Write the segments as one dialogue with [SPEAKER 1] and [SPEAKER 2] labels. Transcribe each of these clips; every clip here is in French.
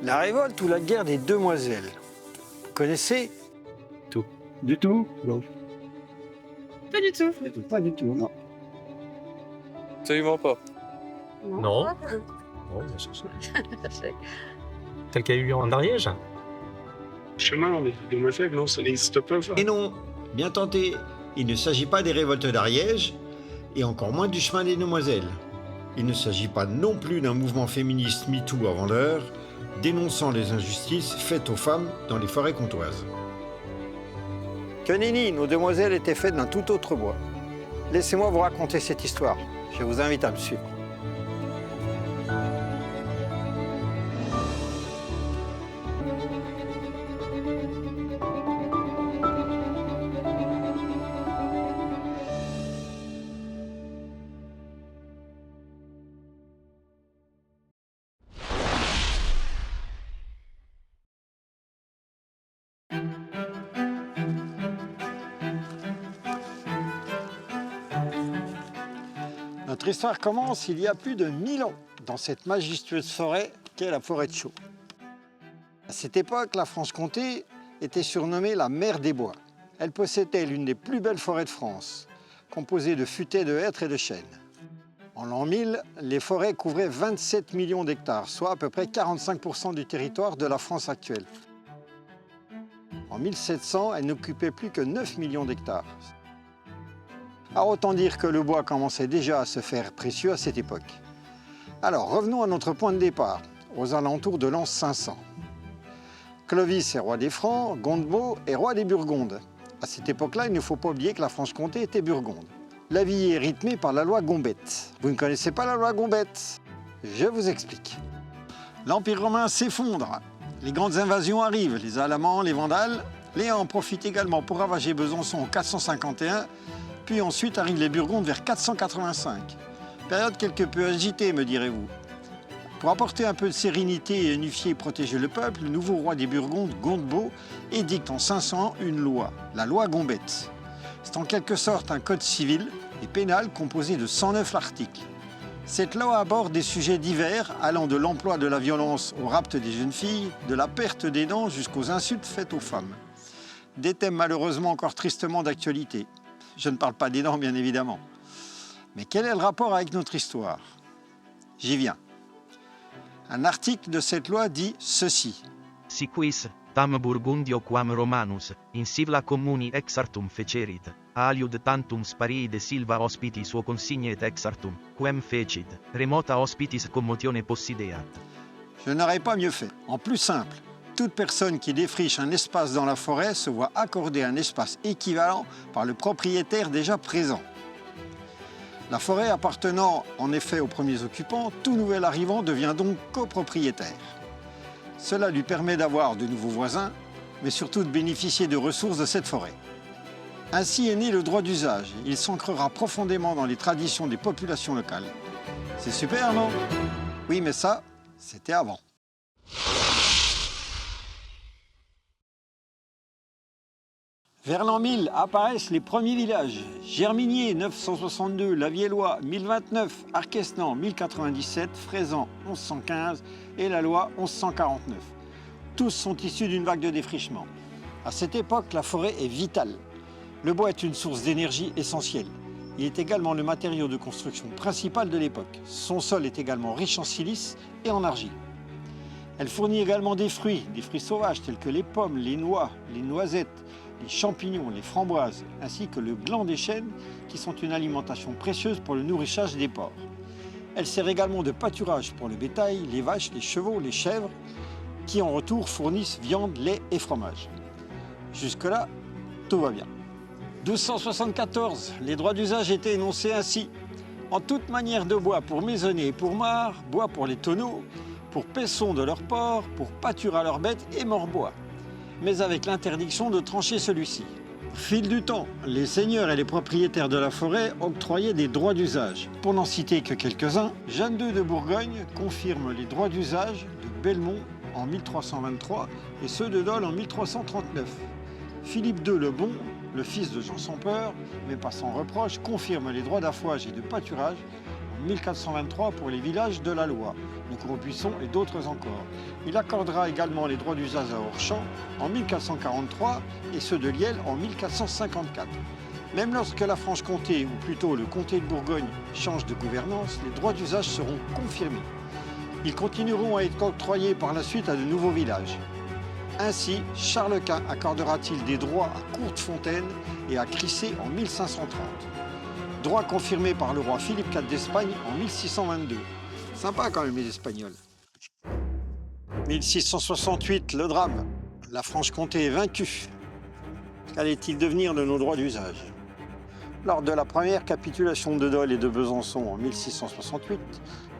[SPEAKER 1] La révolte ou la guerre des demoiselles. Vous connaissez?
[SPEAKER 2] Tout.
[SPEAKER 3] Du tout? Non.
[SPEAKER 4] Pas du tout.
[SPEAKER 3] Pas du tout, non.
[SPEAKER 5] Absolument pas.
[SPEAKER 2] Non. Non, bien sûr. Tel qu'il y a eu en Ariège.
[SPEAKER 3] Chemin des demoiselles, non, ça n'existe pas, ça.
[SPEAKER 6] Et non, bien tenté, il ne s'agit pas des révoltes d'Ariège, et encore moins du chemin des demoiselles. Il ne s'agit pas non plus d'un mouvement féministe MeToo avant l'heure, dénonçant les injustices faites aux femmes dans les forêts comtoises.
[SPEAKER 1] Que nenni, nos demoiselles étaient faites d'un tout autre bois. Laissez-moi vous raconter cette histoire. Je vous invite à me suivre. Notre histoire commence il y a plus de 1000 ans, dans cette majestueuse forêt qu'est la forêt de Chaux. À cette époque, la Franche-Comté était surnommée la mère des bois. Elle possédait l'une des plus belles forêts de France, composée de futaies de hêtres et de chênes. En l'an 1000, les forêts couvraient 27 millions d'hectares, soit à peu près 45% du territoire de la France actuelle. En 1700, elles n'occupaient plus que 9 millions d'hectares. Alors autant dire que le bois commençait déjà à se faire précieux à cette époque. Alors revenons à notre point de départ, aux alentours de l'an 500. Clovis est roi des Francs, Gondebaud est roi des Burgondes. À cette époque-là, il ne faut pas oublier que la Franche-Comté était burgonde. La vie est rythmée par la loi Gombette. Vous ne connaissez pas la loi Gombette? Je vous explique. L'Empire romain s'effondre. Les grandes invasions arrivent, les Alamans, les Vandales. Léon en profite également pour ravager Besançon en 451. Puis ensuite arrivent les Burgondes vers 485. Période quelque peu agitée, me direz-vous. Pour apporter un peu de sérénité et unifier et protéger le peuple, le nouveau roi des Burgondes, Gondebaud, édicte en 500 une loi, la loi Gombette. C'est en quelque sorte un code civil et pénal composé de 109 articles. Cette loi aborde des sujets divers allant de l'emploi de la violence au rapt des jeunes filles, de la perte des dents jusqu'aux insultes faites aux femmes. Des thèmes malheureusement encore tristement d'actualité. Je ne parle pas des dents, bien évidemment. Mais quel est le rapport avec notre histoire? J'y viens. Un article de cette loi dit ceci.
[SPEAKER 7] Si quis, tam Burgundio quam Romanus, in sivla communi exartum fecerit, aliud tantum sparide silva hospiti suo consignet exartum, quem fecit, remota hospitis commotione possideat.
[SPEAKER 1] Je n'aurais pas mieux fait. En plus simple, toute personne qui défriche un espace dans la forêt se voit accorder un espace équivalent par le propriétaire déjà présent. La forêt appartenant en effet aux premiers occupants, tout nouvel arrivant devient donc copropriétaire. Cela lui permet d'avoir de nouveaux voisins, mais surtout de bénéficier de ressources de cette forêt. Ainsi est né le droit d'usage. Il s'ancrera profondément dans les traditions des populations locales. C'est super, non? Oui, mais ça, c'était avant. Vers l'an 1000 apparaissent les premiers villages. Germigné, 962, Laviellois, 1029, Arquesnan, 1097, Fraisan, 1115 et La Loi, 1149. Tous sont issus d'une vague de défrichement. À cette époque, la forêt est vitale. Le bois est une source d'énergie essentielle. Il est également le matériau de construction principal de l'époque. Son sol est également riche en silice et en argile. Elle fournit également des fruits sauvages tels que les pommes, les noix, les noisettes, les champignons, les framboises, ainsi que le gland des chênes, qui sont une alimentation précieuse pour le nourrissage des porcs. Elle sert également de pâturage pour le bétail, les vaches, les chevaux, les chèvres, qui en retour fournissent viande, lait et fromage. Jusque-là, tout va bien. 1274, les droits d'usage étaient énoncés ainsi. En toute manière de bois pour maisonner et pour mare, bois pour les tonneaux, pour paissons de leurs porcs, pour pâture à leurs bêtes et morbois, mais avec l'interdiction de trancher celui-ci. Au fil du temps, les seigneurs et les propriétaires de la forêt octroyaient des droits d'usage. Pour n'en citer que quelques-uns, Jeanne II de Bourgogne confirme les droits d'usage de Belmont en 1323 et ceux de Dole en 1339. Philippe II le Bon, le fils de Jean sans peur, mais pas sans reproche, confirme les droits d'affouage et de pâturage en 1423 pour les villages de la Loire, le Gros-Buisson et d'autres encore. Il accordera également les droits d'usage à Orchamps en 1443 et ceux de Liel en 1454. Même lorsque la Franche-Comté, ou plutôt le comté de Bourgogne, change de gouvernance, les droits d'usage seront confirmés. Ils continueront à être octroyés par la suite à de nouveaux villages. Ainsi, Charles Quint accordera-t-il des droits à Courtefontaine et à Crissé en 1530. Droit confirmé par le roi Philippe IV d'Espagne en 1622. Sympa quand même les Espagnols. 1668, le drame. La Franche-Comté est vaincue. Qu'allait-il devenir de nos droits d'usage? Lors de la première capitulation de Dole et de Besançon en 1668,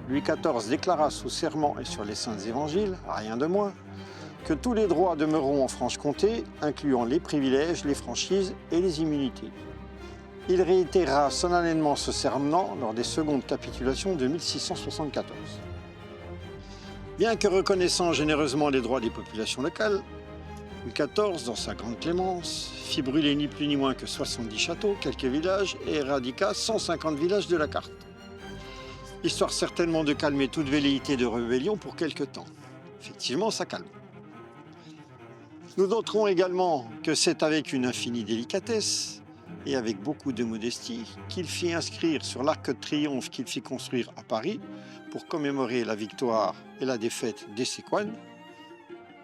[SPEAKER 1] Louis XIV déclara sous serment et sur les Saints Évangiles, rien de moins, que tous les droits demeureront en Franche-Comté, incluant les privilèges, les franchises et les immunités. Il réitéra solennellement ce serment lors des secondes capitulations de 1674. Bien que reconnaissant généreusement les droits des populations locales, Louis XIV, dans sa grande clémence, fit brûler ni plus ni moins que 70 châteaux, quelques villages et éradiqua 150 villages de la carte. Histoire certainement de calmer toute velléité de rébellion pour quelque temps. Effectivement, ça calme. Nous noterons également que c'est avec une infinie délicatesse et avec beaucoup de modestie qu'il fit inscrire sur l'arc de triomphe qu'il fit construire à Paris pour commémorer la victoire et la défaite des Séquanes.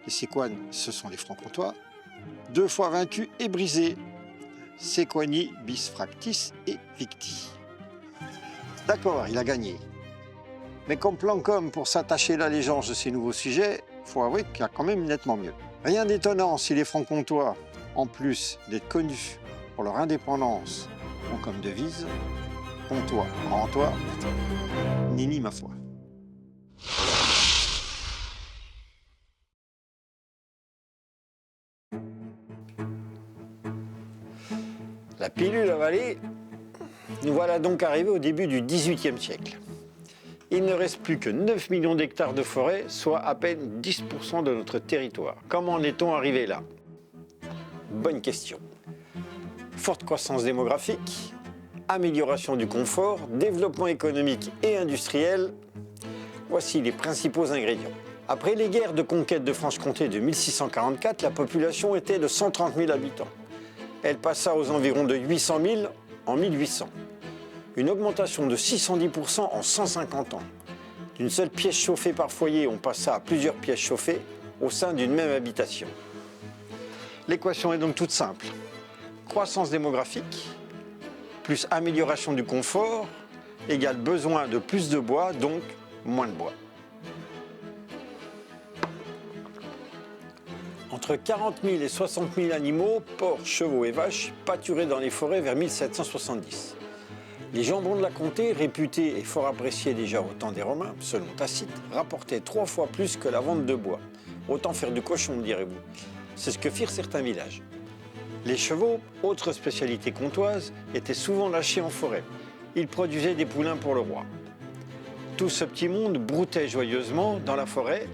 [SPEAKER 1] Les Séquanes, ce sont les Francs-Comtois, 2 fois vaincus et brisés. Sequani bis fractis et victi. D'accord, il a gagné. Mais comme plan comme pour s'attacher l'allégeance de ces nouveaux sujets, il faut avouer qu'il y a quand même nettement mieux. Rien d'étonnant si les Francs-Comtois, en plus d'être connus pour leur indépendance, ont comme devise « Comtois, rends-toi, nini ma foi ». La pilule avalée, nous voilà donc arrivés au début du XVIIIe siècle. Il ne reste plus que 9 millions d'hectares de forêt, soit à peine 10% de notre territoire. Comment en est-on arrivé là? Bonne question. Forte croissance démographique, amélioration du confort, développement économique et industriel, voici les principaux ingrédients. Après les guerres de conquête de Franche-Comté de 1644, la population était de 130 000 habitants. Elle passa aux environs de 800 000 en 1800. Une augmentation de 610% en 150 ans. D'une seule pièce chauffée par foyer, on passa à plusieurs pièces chauffées au sein d'une même habitation. L'équation est donc toute simple. Croissance démographique plus amélioration du confort égale besoin de plus de bois, donc moins de bois. Entre 40 000 et 60 000 animaux, porcs, chevaux et vaches, pâturaient dans les forêts vers 1770. Les jambons de la Comté, réputés et fort appréciés déjà au temps des Romains, selon Tacite, rapportaient 3 fois plus que la vente de bois. Autant faire du cochon, me direz-vous. C'est ce que firent certains villages. Les chevaux, autre spécialité comtoise, étaient souvent lâchés en forêt. Ils produisaient des poulains pour le roi. Tout ce petit monde broutait joyeusement dans la forêt,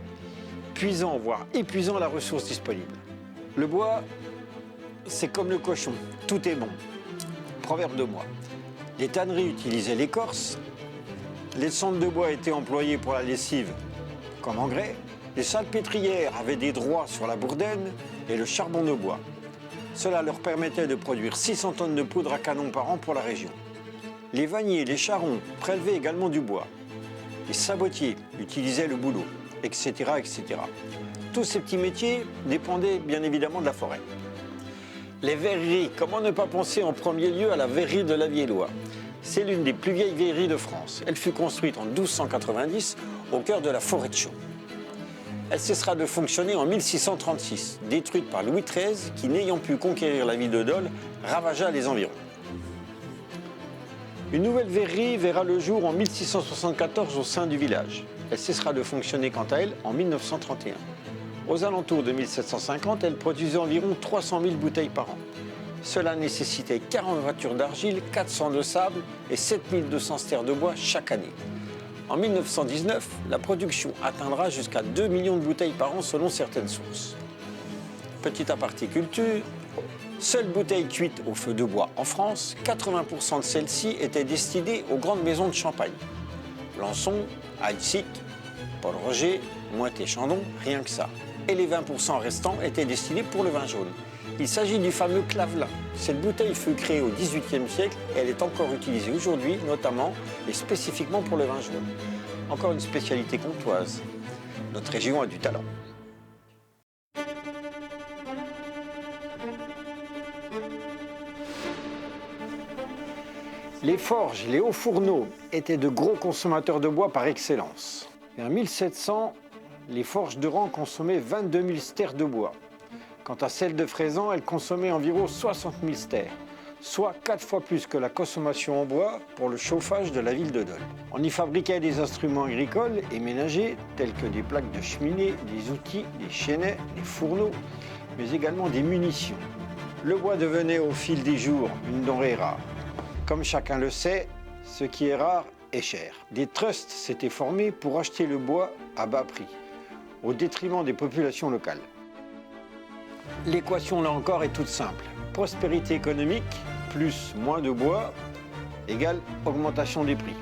[SPEAKER 1] puisant, voire épuisant la ressource disponible. Le bois, c'est comme le cochon, tout est bon. Proverbe de moi. Les tanneries utilisaient l'écorce, les cendres de bois étaient employées pour la lessive comme engrais, les salpêtrières avaient des droits sur la bourdaine et le charbon de bois. Cela leur permettait de produire 600 tonnes de poudre à canon par an pour la région. Les vanniers et les charrons prélevaient également du bois. Les sabotiers utilisaient le bouleau, etc., etc. Tous ces petits métiers dépendaient bien évidemment de la forêt. Les verreries, comment ne pas penser en premier lieu à la verrerie de la Viellois? C'est l'une des plus vieilles verreries de France. Elle fut construite en 1290 au cœur de la forêt de Chaux. Elle cessera de fonctionner en 1636, détruite par Louis XIII qui, n'ayant pu conquérir la ville de Dole, ravagea les environs. Une nouvelle verrerie verra le jour en 1674 au sein du village. Elle cessera de fonctionner quant à elle en 1931. Aux alentours de 1750, elle produisait environ 300 000 bouteilles par an. Cela nécessitait 40 voitures d'argile, 400 de sable et 7200 stères de bois chaque année. En 1919, la production atteindra jusqu'à 2 millions de bouteilles par an selon certaines sources. Petit aparté culture, seules bouteilles cuites au feu de bois en France, 80% de celles-ci étaient destinées aux grandes maisons de champagne. Lançon, Alcite, Paul Roger, Moët-et-Chandon, rien que ça. Et les 20% restants étaient destinés pour le vin jaune. Il s'agit du fameux clavelin. Cette bouteille fut créée au XVIIIe siècle et elle est encore utilisée aujourd'hui, notamment et spécifiquement pour le vin jaune. Encore une spécialité comtoise. Notre région a du talent. Les forges, les hauts fourneaux étaient de gros consommateurs de bois par excellence. Vers 1700, les forges de Rang consommaient 22 000 stères de bois. Quant à celle de Fraisan, elle consommait environ 60 000 stères, soit 4 fois plus que la consommation en bois pour le chauffage de la ville de Dole. On y fabriquait des instruments agricoles et ménagers, tels que des plaques de cheminée, des outils, des chaînets, des fourneaux, mais également des munitions. Le bois devenait au fil des jours une denrée rare. Comme chacun le sait, ce qui est rare est cher. Des trusts s'étaient formés pour acheter le bois à bas prix, au détriment des populations locales. L'équation, là encore, est toute simple. Prospérité économique plus moins de bois égale augmentation des prix.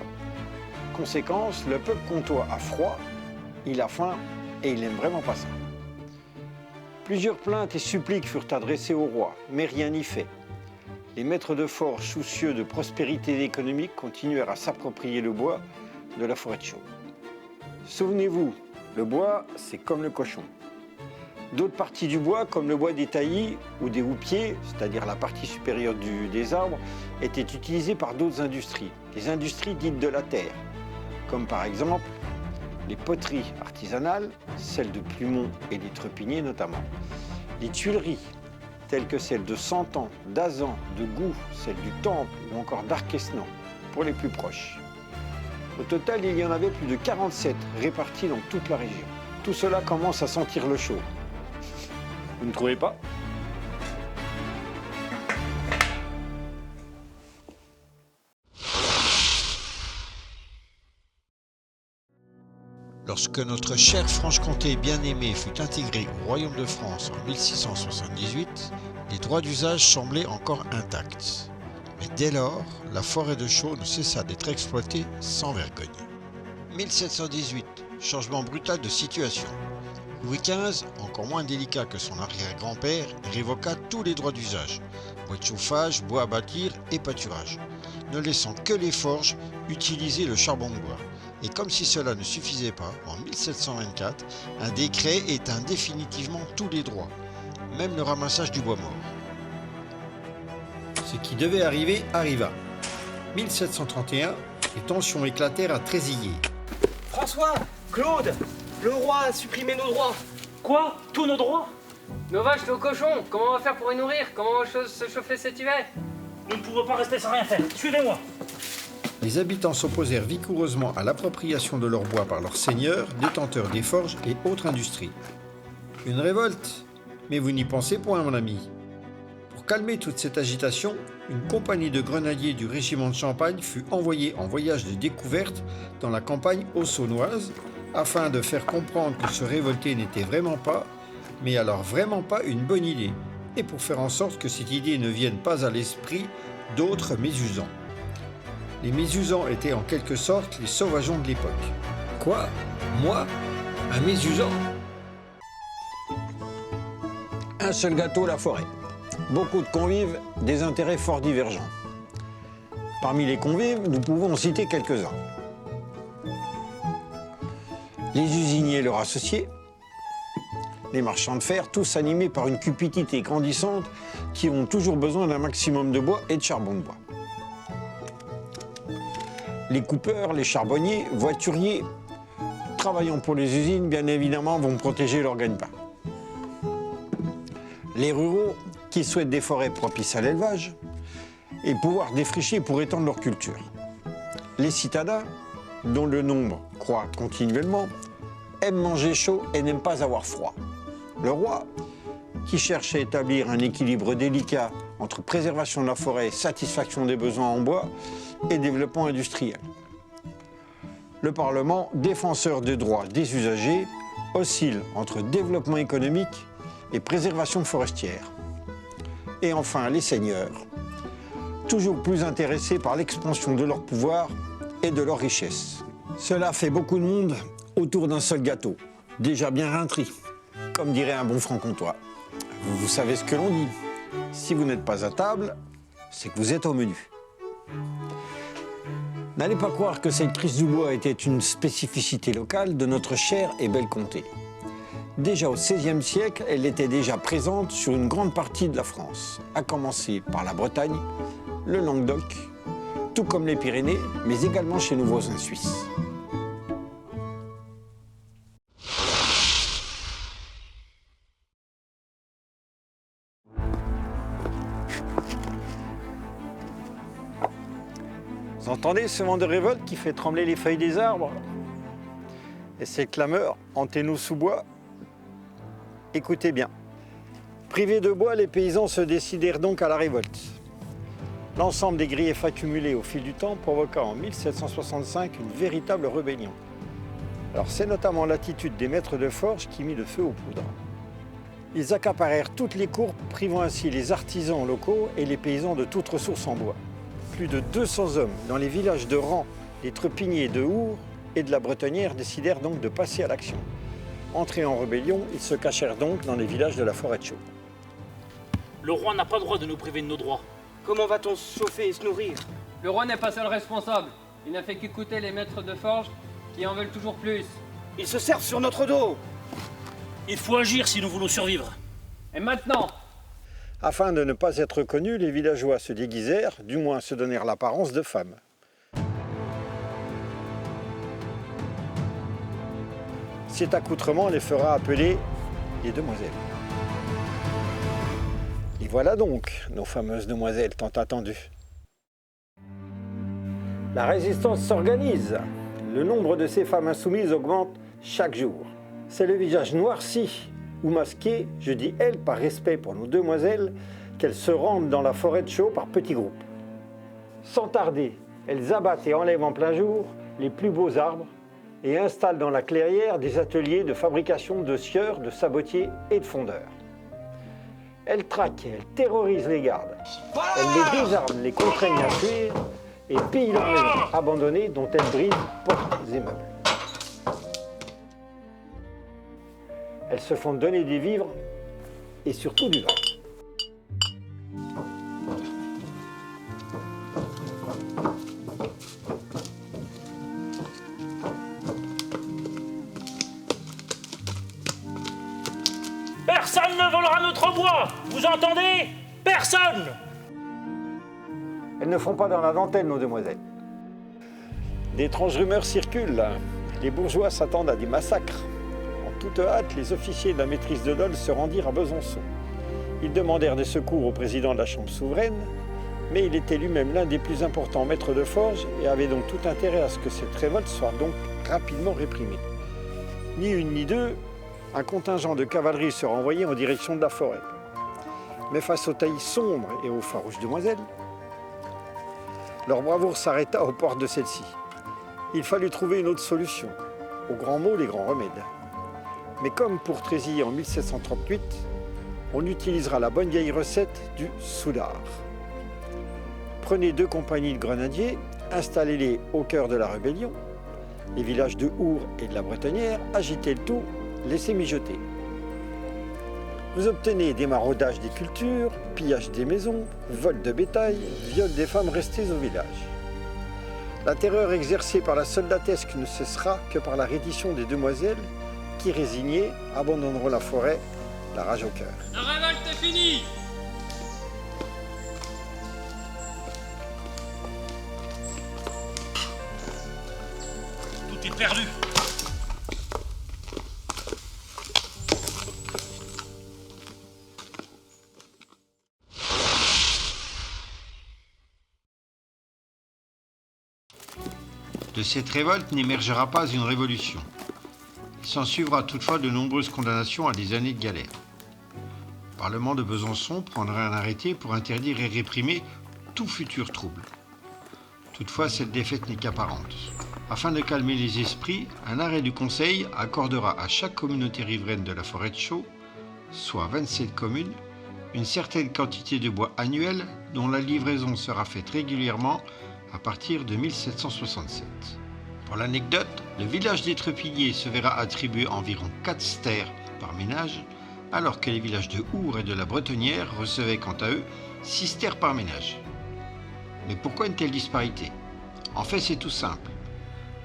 [SPEAKER 1] Conséquence, le peuple comtois a froid, il a faim et il n'aime vraiment pas ça. Plusieurs plaintes et suppliques furent adressées au roi, mais rien n'y fait. Les maîtres de forge, soucieux de prospérité économique, continuèrent à s'approprier le bois de la forêt de chaux. Souvenez-vous, le bois, c'est comme le cochon. D'autres parties du bois, comme le bois des taillis ou des houppiers, c'est-à-dire la partie supérieure des arbres, étaient utilisées par d'autres industries, des industries dites de la terre, comme par exemple les poteries artisanales, celles de Plumont et des Trepigné notamment, les tuileries, telles que celles de Santan, d'Azan, de Goux, celles du Temple ou encore d'Arquesnan, pour les plus proches. Au total, il y en avait plus de 47 répartis dans toute la région. Tout cela commence à sentir le chaud. Vous ne trouvez pas ?
[SPEAKER 6] Lorsque notre chère Franche-Comté bien-aimée fut intégrée au Royaume de France en 1678, les droits d'usage semblaient encore intacts. Mais dès lors, la forêt de chaux ne cessa d'être exploitée sans vergogne. 1718, changement brutal de situation. Louis XV, encore moins délicat que son arrière-grand-père, révoqua tous les droits d'usage, bois de chauffage, bois à bâtir et pâturage, ne laissant que les forges utiliser le charbon de bois. Et comme si cela ne suffisait pas, en 1724, un décret éteint définitivement tous les droits, même le ramassage du bois mort. Ce qui devait arriver arriva. 1731, les tensions éclatèrent à Trézillé.
[SPEAKER 8] François, Claude, le roi a supprimé nos droits.
[SPEAKER 4] Quoi? Tous nos droits?
[SPEAKER 9] Nos vaches, nos cochons, comment on va faire pour les nourrir? Comment on va se chauffer cet hiver?
[SPEAKER 4] Nous ne pouvons pas rester sans rien faire. Suivez-moi.
[SPEAKER 6] Les habitants s'opposèrent vigoureusement à l'appropriation de leur bois par leurs seigneurs, détenteurs des forges et autres industries. Une révolte? Mais vous n'y pensez point, mon ami. Pour calmer toute cette agitation, une compagnie de grenadiers du régiment de Champagne fut envoyée en voyage de découverte dans la campagne haut-saônoise, afin de faire comprendre que se révolter n'était vraiment pas, mais alors vraiment pas une bonne idée, et pour faire en sorte que cette idée ne vienne pas à l'esprit d'autres mésusants. Les mésusants étaient en quelque sorte les sauvageons de l'époque. Quoi? Moi? Un mésusant?
[SPEAKER 1] Un seul gâteau, la forêt. Beaucoup de convives, des intérêts fort divergents. Parmi les convives, nous pouvons en citer quelques-uns. Les usiniers et leurs associés, les marchands de fer, tous animés par une cupidité grandissante qui ont toujours besoin d'un maximum de bois et de charbon de bois. Les coupeurs, les charbonniers, voituriers, travaillant pour les usines, bien évidemment, vont protéger leur gagne-pain. Les ruraux qui souhaitent des forêts propices à l'élevage et pouvoir défricher pour étendre leur culture. Les citadins, dont le nombre croît continuellement, aiment manger chaud et n'aiment pas avoir froid. Le roi, qui cherche à établir un équilibre délicat entre préservation de la forêt, satisfaction des besoins en bois et développement industriel. Le Parlement, défenseur des droits des usagers, oscille entre développement économique et préservation forestière. Et enfin, les seigneurs, toujours plus intéressés par l'expansion de leur pouvoir et de leur richesse.
[SPEAKER 6] Cela fait beaucoup de monde autour d'un seul gâteau, déjà bien rintri, comme dirait un bon franc-comtois. Vous savez ce que l'on dit. Si vous n'êtes pas à table, c'est que vous êtes au menu. N'allez pas croire que cette crise du bois était une spécificité locale de notre chère et belle comté. Déjà au XVIe siècle, elle était déjà présente sur une grande partie de la France, à commencer par la Bretagne, le Languedoc, tout comme les Pyrénées, mais également chez nos voisins suisses.
[SPEAKER 1] Vous entendez ce vent de révolte qui fait trembler les feuilles des arbres? Et ces clameurs, hantez-nous sous bois? Écoutez bien. Privés de bois, les paysans se décidèrent donc à la révolte. L'ensemble des griefs accumulés au fil du temps provoqua en 1765 une véritable rébellion. Alors c'est notamment l'attitude des maîtres de forge qui mit le feu aux poudres. Ils accaparèrent toutes les cours, privant ainsi les artisans locaux et les paysans de toute ressource en bois. Plus de 200 hommes dans les villages de Rans, des Trepigniers, de Our et de la Bretonnière décidèrent donc de passer à l'action. Entrés en rébellion, ils se cachèrent donc dans les villages de la forêt de Chaux.
[SPEAKER 4] Le roi n'a pas le droit de nous priver de nos droits.
[SPEAKER 8] Comment va-t-on se chauffer et se nourrir?
[SPEAKER 9] Le roi n'est pas seul responsable. Il n'a fait qu'écouter les maîtres de forge qui en veulent toujours plus.
[SPEAKER 8] Ils se servent sur notre dos.
[SPEAKER 4] Il faut agir si nous voulons survivre.
[SPEAKER 9] Et maintenant?
[SPEAKER 1] Afin de ne pas être reconnus, les villageois se déguisèrent, du moins se donnèrent l'apparence de femmes. Cet accoutrement les fera appeler les demoiselles. Et voilà donc nos fameuses demoiselles tant attendues. La résistance s'organise. Le nombre de ces femmes insoumises augmente chaque jour. C'est le visage noirci ou masqué, je dis elles par respect pour nos demoiselles, qu'elles se rendent dans la forêt de Chaux par petits groupes. Sans tarder, elles abattent et enlèvent en plein jour les plus beaux arbres et installent dans la clairière des ateliers de fabrication de scieurs, de sabotiers et de fondeurs. Elles traquent, elles terrorisent les gardes. Elles les désarment, les contraignent à fuir et pillent leurs maisons abandonnées dont elles brisent portes et meubles. Elles se font donner des vivres et surtout du vin.
[SPEAKER 4] Personne ne volera notre bois! Vous entendez? Personne!
[SPEAKER 1] Elles ne font pas dans la dentelle, nos demoiselles. D'étranges rumeurs circulent. Les bourgeois s'attendent à des massacres. En toute hâte, les officiers de la maîtrise de l'Aule se rendirent à Besançon. Ils demandèrent des secours au président de la Chambre souveraine, mais il était lui-même l'un des plus importants maîtres de forge et avait donc tout intérêt à ce que cette révolte soit donc rapidement réprimée. Ni une ni deux, un contingent de cavalerie sera envoyé en direction de la forêt. Mais face aux taillis sombres et aux farouches demoiselles, leur bravoure s'arrêta aux portes de celle-ci. Il fallut trouver une autre solution. Aux grands mots, les grands remèdes. Mais comme pour Trésilly en 1738, on utilisera la bonne vieille recette du soudard. Prenez 2 compagnies de grenadiers, installez-les au cœur de la rébellion, les villages de Our et de la Bretonnière, agitez le tout, laissez mijoter. Vous obtenez des maraudages des cultures, pillage des maisons, vol de bétail, viol des femmes restées au village. La terreur exercée par la soldatesque ne cessera que par la reddition des demoiselles qui, résignées, abandonneront la forêt, la rage au cœur.
[SPEAKER 9] La révolte est finie!
[SPEAKER 4] Tout est perdu.
[SPEAKER 6] De cette révolte n'émergera pas une révolution. Il s'en suivra toutefois de nombreuses condamnations à des années de galère. Le Parlement de Besançon prendra un arrêté pour interdire et réprimer tout futur trouble. Toutefois, cette défaite n'est qu'apparente. Afin de calmer les esprits, un arrêt du Conseil accordera à chaque communauté riveraine de la forêt de Chaux, soit 27 communes, une certaine quantité de bois annuel dont la livraison sera faite régulièrement à partir de 1767. Pour l'anecdote, le village des Trepigniers se verra attribuer environ 4 stères par ménage, alors que les villages de Our et de la Bretonnière recevaient quant à eux 6 stères par ménage. Mais pourquoi une telle disparité? En fait, c'est tout simple.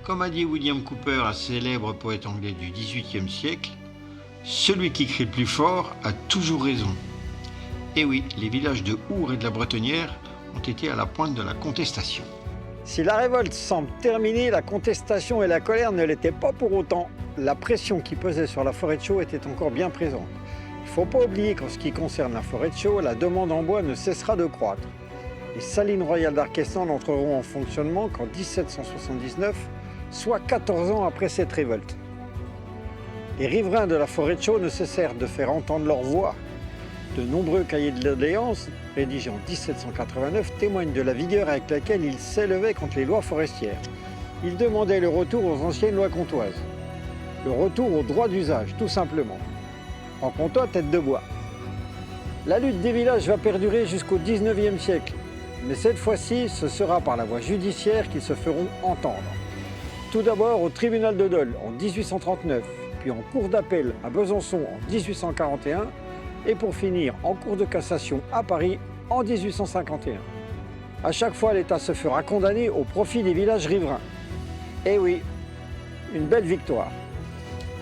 [SPEAKER 6] Comme a dit William Cooper, un célèbre poète anglais du XVIIIe siècle, « Celui qui crie le plus fort a toujours raison ». Et oui, les villages de Our et de la Bretonnière ont été à la pointe de la contestation.
[SPEAKER 1] Si la révolte semble terminée, la contestation et la colère ne l'étaient pas pour autant. La pression qui pesait sur la forêt de chaux était encore bien présente. Il ne faut pas oublier qu'en ce qui concerne la forêt de chaux, la demande en bois ne cessera de croître. Les salines royales d'Arquestan n'entreront en fonctionnement qu'en 1779, soit 14 ans après cette révolte. Les riverains de la forêt de chaux ne cessèrent de faire entendre leur voix. De nombreux cahiers de doléances, rédigés en 1789, témoignent de la vigueur avec laquelle ils s'élevaient contre les lois forestières. Ils demandaient le retour aux anciennes lois comtoises. Le retour au droit d'usage, tout simplement. En comtois, tête de bois. La lutte des villages va perdurer jusqu'au XIXe siècle. Mais cette fois-ci, ce sera par la voie judiciaire qu'ils se feront entendre. Tout d'abord au tribunal de Dole en 1839, puis en cour d'appel à Besançon en 1841, et pour finir en cour de cassation à Paris en 1851. À chaque fois, l'État se fera condamner au profit des villages riverains. Eh oui, une belle victoire.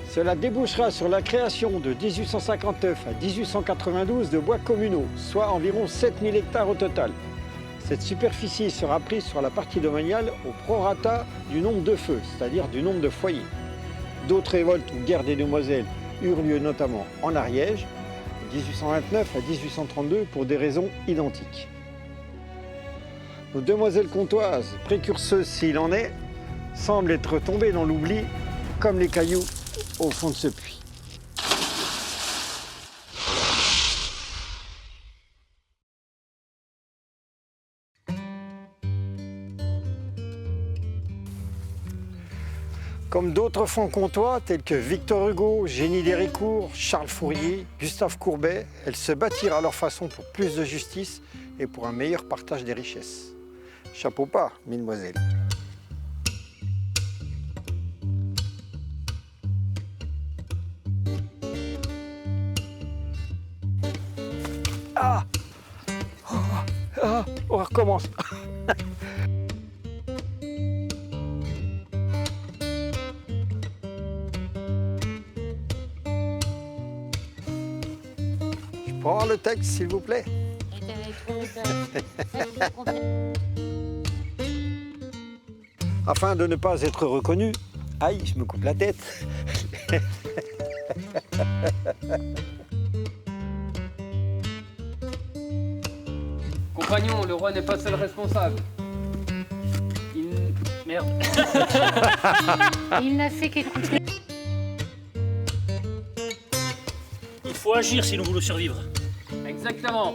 [SPEAKER 1] Cela débouchera sur la création de 1859 à 1892 de bois communaux, soit environ 7000 hectares au total. Cette superficie sera prise sur la partie domaniale au prorata du nombre de feux, c'est-à-dire du nombre de foyers. D'autres révoltes ou guerres des demoiselles eurent lieu notamment en Ariège, de 1829 à 1832 pour des raisons identiques. Nos demoiselles comtoises, précurseuses s'il en est, semblent être tombées dans l'oubli comme les cailloux au fond de ce puits. Comme d'autres francs-comtois, tels que Victor Hugo, Génie d'Héricourt, Charles Fourier, Gustave Courbet, elles se battirent à leur façon pour plus de justice et pour un meilleur partage des richesses. Chapeau bas, mesdemoiselles. Ah, on recommence. Je peux avoir le texte, s'il vous plaît? Afin de ne pas être reconnu, aïe, je me coupe la tête.
[SPEAKER 9] Compagnon, le roi n'est pas seul responsable. Merde.
[SPEAKER 10] Il n'a fait qu'écouter.
[SPEAKER 4] Il faut agir si nous voulons survivre.
[SPEAKER 9] Exactement.